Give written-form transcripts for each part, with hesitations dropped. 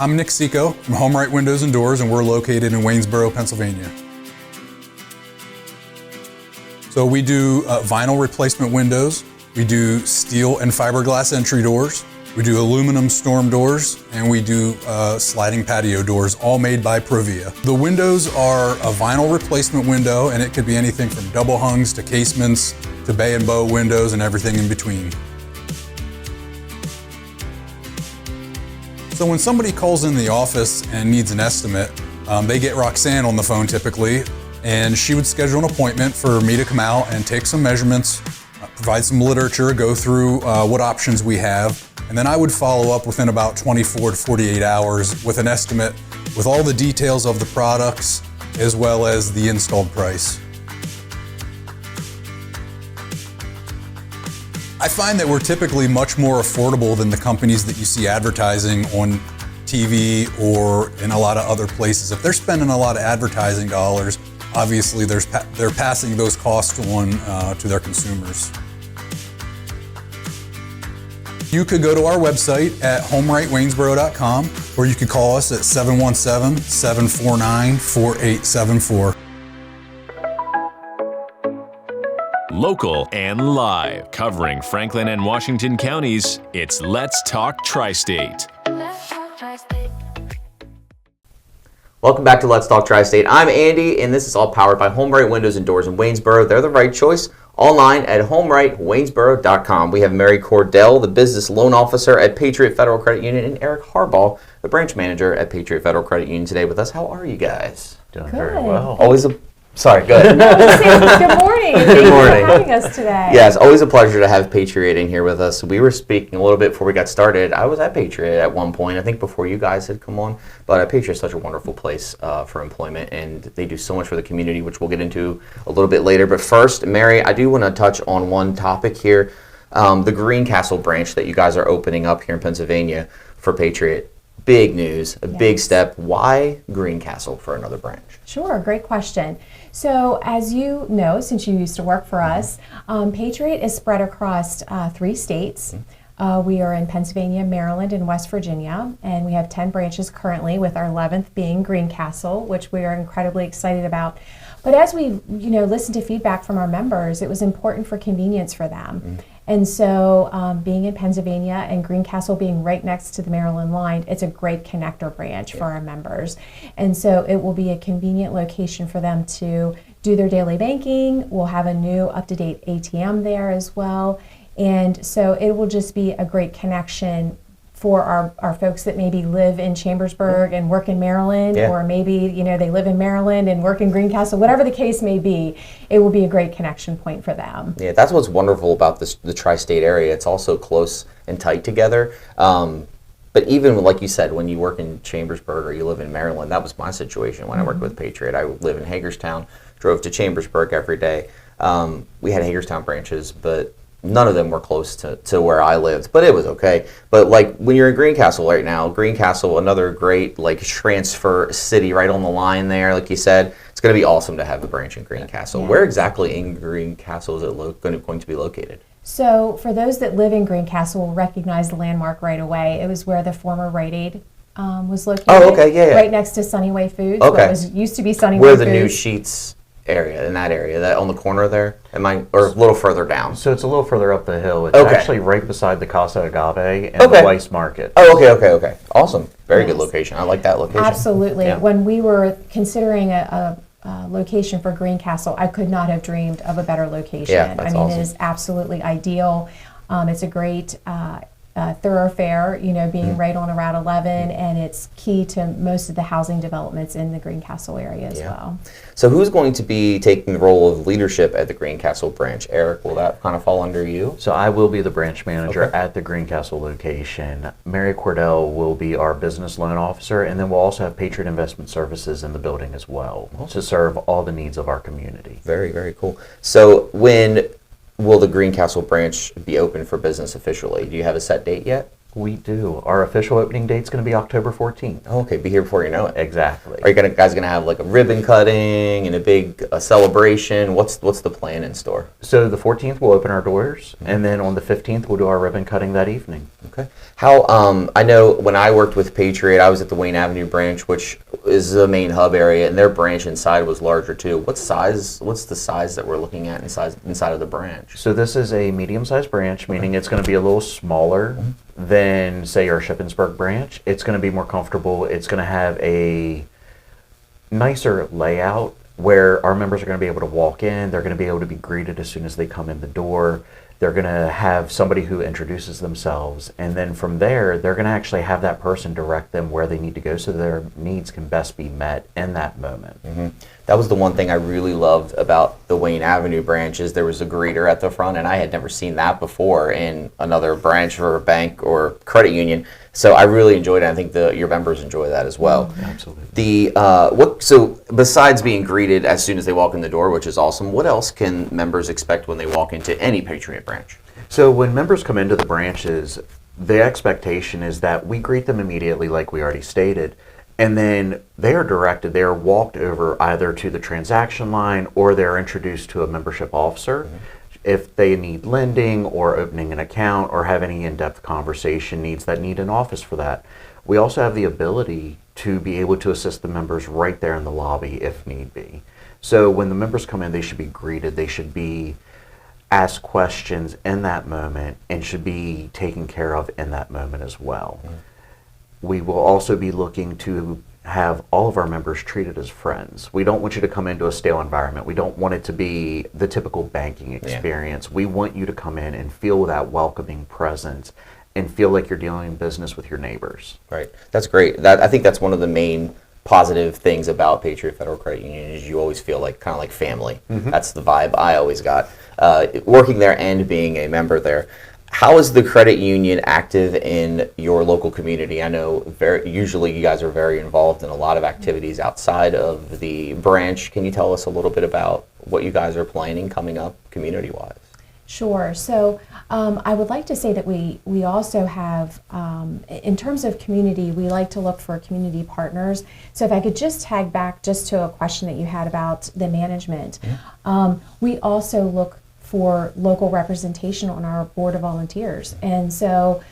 I'm Nick Seco from HomeRight Windows and Doors, and we're located in Waynesboro, Pennsylvania. So we do vinyl replacement windows, we do steel and fiberglass entry doors, we do aluminum storm doors, and we do sliding patio doors, all made by Provia. The windows are a vinyl replacement window, and it could be anything from double hungs to casements to bay and bow windows and everything in between. So when somebody calls in the office and needs an estimate, they get Roxanne on the phone typically, and she would schedule an appointment for me to come out and take some measurements, provide some literature, go through what options we have, and then I would follow up within about 24 to 48 hours with an estimate with all the details of the products as well as the installed price. I find that we're typically much more affordable than the companies that you see advertising on TV or in a lot of other places. If they're spending a lot of advertising dollars, obviously they're passing those costs on to their consumers. You could go to our website at homerightwaynesboro.com, or you could call us at 717-749-4874. Local and live, covering Franklin and Washington counties, it's Let's Talk TriState. Welcome back to Let's Talk TriState. I'm Andy, and this is all powered by HomeRight Windows and Doors in Waynesboro. They're the right choice. Online at homerightwaynesboro.com. We have Mary Cordell, the business loan officer at Patriot Federal Credit Union, and Eric Harbaugh, the branch manager at Patriot Federal Credit Union, today with us. How are you guys? Doing very well. Always a Sorry, go ahead. Good morning. Good morning. Thanks for having us today. Yeah, it's always a pleasure to have Patriot in here with us. We were speaking a little bit before we got started. I was at Patriot at one point, I think before you guys had come on, but Patriot's such a wonderful place for employment, and they do so much for the community, which we'll get into a little bit later. But first, Mary, I do want to touch on one topic here, the Greencastle branch that you guys are opening up here in Pennsylvania for Patriot. Big news, a big step. Why Greencastle for another branch? Sure, great question. So as you know, since you used to work for us, Patriot is spread across 3 states. We are in Pennsylvania, Maryland, and West Virginia, and we have 10 branches currently, with our 11th being Greencastle, which we are incredibly excited about. But as we listened to feedback from our members, it was important for convenience for them. And so being in Pennsylvania and Greencastle being right next to the Maryland line, it's a great connector branch for our members. And so it will be a convenient location for them to do their daily banking. We'll have a new up-to-date ATM there as well. And so it will just be a great connection for our folks that maybe live in Chambersburg and work in Maryland, or maybe they live in Maryland and work in Greencastle. Whatever the case may be, it will be a great connection point for them. Yeah, that's what's wonderful about the tri-state area. It's also close and tight together. But even like you said, when you work in Chambersburg or you live in Maryland, that was my situation when I worked with Patriot. I live in Hagerstown, drove to Chambersburg every day. We had Hagerstown branches, but none of them were close to where I lived, but it was okay. But like when you're in Greencastle right now, Greencastle, another great transfer city right on the line there, like you said, it's going to be awesome to have a branch in Greencastle. Where exactly in Greencastle is it going to be located? So for those that live in Greencastle will recognize the landmark right away. It was where the former Rite Aid was located. Oh, okay, yeah. Right next to Sunnyway Foods. Okay. What used to be Sunnyway Where Foods. the new Sheets area, in that area, that on the corner there, or a little further down? So it's a little further up the hill. It's actually right beside the Casa Agave and the Weiss Market. Oh, okay. Awesome. Very good location. I like that location. Absolutely. Yeah. When we were considering a location for Greencastle, I could not have dreamed of a better location. Yeah, that's awesome. It is absolutely ideal. It's a great thoroughfare, being right on Route 11, and it's key to most of the housing developments in the Greencastle area as well. So who's going to be taking the role of leadership at the Greencastle branch? Eric, will that kind of fall under you? So I will be the branch manager at the Greencastle location. Mary Cordell will be our business loan officer, and then we'll also have Patriot Investment Services in the building as well to serve all the needs of our community. Very, very cool. So when will the Greencastle branch be open for business officially? Do you have a set date yet? We do. Our official opening date's going to be October 14th. Okay, be here before you know it. Exactly. Are you guys gonna have like a ribbon cutting and a big celebration? What's the plan in store? So the 14th we'll open our doors, and then on the 15th we'll do our ribbon cutting that evening. Okay. How I know when I worked with Patriot, I was at the Wayne Avenue branch, which is the main hub area, and their branch inside was larger too. What's the size that we're looking at inside of the branch? So this is a medium-sized branch, meaning it's going to be a little smaller than, say, our Shippensburg branch. It's going to be more comfortable. It's going to have a nicer layout where our members are going to be able to walk in. They're going to be able to be greeted as soon as they come in the door. They're going to have somebody who introduces themselves, and then from there, they're going to actually have that person direct them where they need to go so their needs can best be met in that moment. Mm-hmm. That was the one thing I really loved about the Wayne Avenue branch is there was a greeter at the front, and I had never seen that before in another branch or a bank or credit union. So I really enjoyed it. I think your members enjoy that as well. Absolutely. So besides being greeted as soon as they walk in the door, which is awesome, what else can members expect when they walk into any Patriot branch? So when members come into the branches, the expectation is that we greet them immediately, like we already stated, and then they are walked over either to the transaction line or they're introduced to a membership officer. Mm-hmm. If they need lending or opening an account or have any in-depth conversation needs that need an office for that. We also have the ability to be able to assist the members right there in the lobby if need be. So when the members come in, they should be greeted, they should be asked questions in that moment and should be taken care of in that moment as well. Mm-hmm. We will also be looking to have all of our members treated as friends. We don't want you to come into a stale environment. We don't want it to be the typical banking experience. Yeah. We want you to come in and feel that welcoming presence and feel like you're dealing business with your neighbors. Right. That's great. I think that's one of the main positive things about Patriot Federal Credit Union is you always feel like kind of like family. Mm-hmm. That's the vibe I always got. Working there and being a member there. How is the credit union active in your local community? I know usually you guys are very involved in a lot of activities outside of the branch. Can you tell us a little bit about what you guys are planning coming up community-wise? Sure. So I would like to say that we also have, in terms of community, we like to look for community partners. So if I could just tag back just to a question that you had about the management, we also look for local representation on our board of volunteers. And so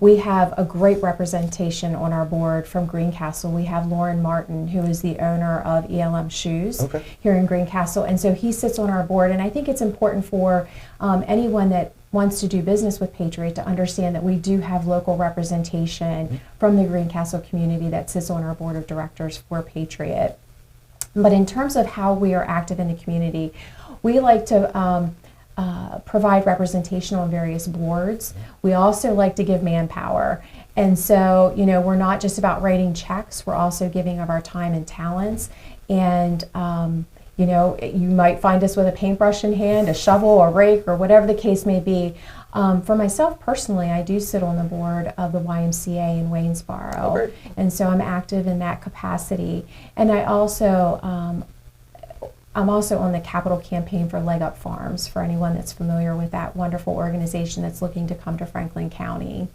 we have a great representation on our board from Greencastle. We have Lauren Martin, who is the owner of ELM Shoes here in Greencastle. And so he sits on our board. And I think it's important for anyone that wants to do business with Patriot to understand that we do have local representation from the Greencastle community that sits on our board of directors for Patriot. But in terms of how we are active in the community, we like to provide representation on various boards. We also like to give manpower. And so, we're not just about writing checks, we're also giving of our time and talents. And, you might find us with a paintbrush in hand, a shovel, a rake, or whatever the case may be. For myself personally, I do sit on the board of the YMCA in Waynesboro. And so I'm active in that capacity. And I'm also on the capital campaign for Leg Up Farms, for anyone that's familiar with that wonderful organization that's looking to come to Franklin County.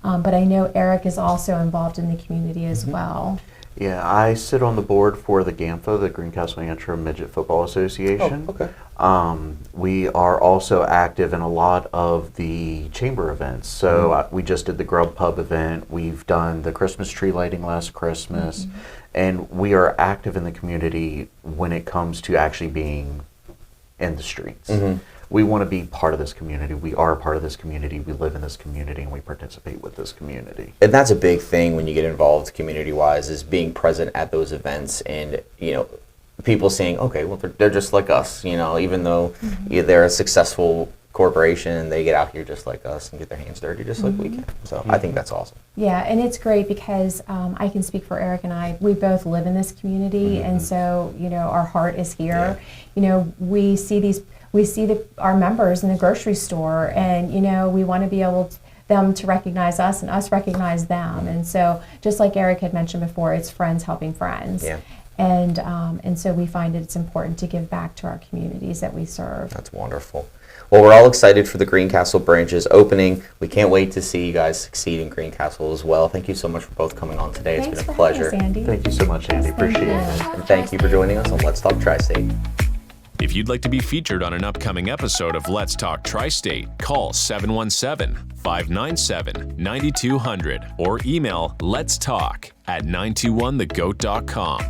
But I know Eric is also involved in the community as well. Yeah, I sit on the board for the GAMFA, the Greencastle Antrim Midget Football Association. We are also active in a lot of the chamber events. So we just did the Grub Pub event. We've done the Christmas tree lighting last Christmas. And we are active in the community when it comes to actually being in the streets. We want to be part of this community. We are part of this community. We live in this community, and we participate with this community. And that's a big thing when you get involved community-wise is being present at those events and, people saying, okay, well, they're just like us, even though they're a successful corporation and they get out here just like us and get their hands dirty just like we can. So I think that's awesome. Yeah, and it's great because I can speak for Eric and I. We both live in this community, and so our heart is here. We see our members in the grocery store, and we want to be able them to recognize us and us recognize them. And so, just like Eric had mentioned before, it's friends helping friends. Yeah. And so we find it's important to give back to our communities that we serve. That's wonderful. Well, we're all excited for the Greencastle branches opening. We can't wait to see you guys succeed in Greencastle as well. Thank you so much for both coming on today. Thanks It's been a for having pleasure. us, Andy. Thank you so much, Andy. Appreciate it. And thank you for joining us on Let's Talk Tri-State. If you'd like to be featured on an upcoming episode of Let's Talk Tri-State, call 717-597-9200 or email letstalk@921thegoat.com.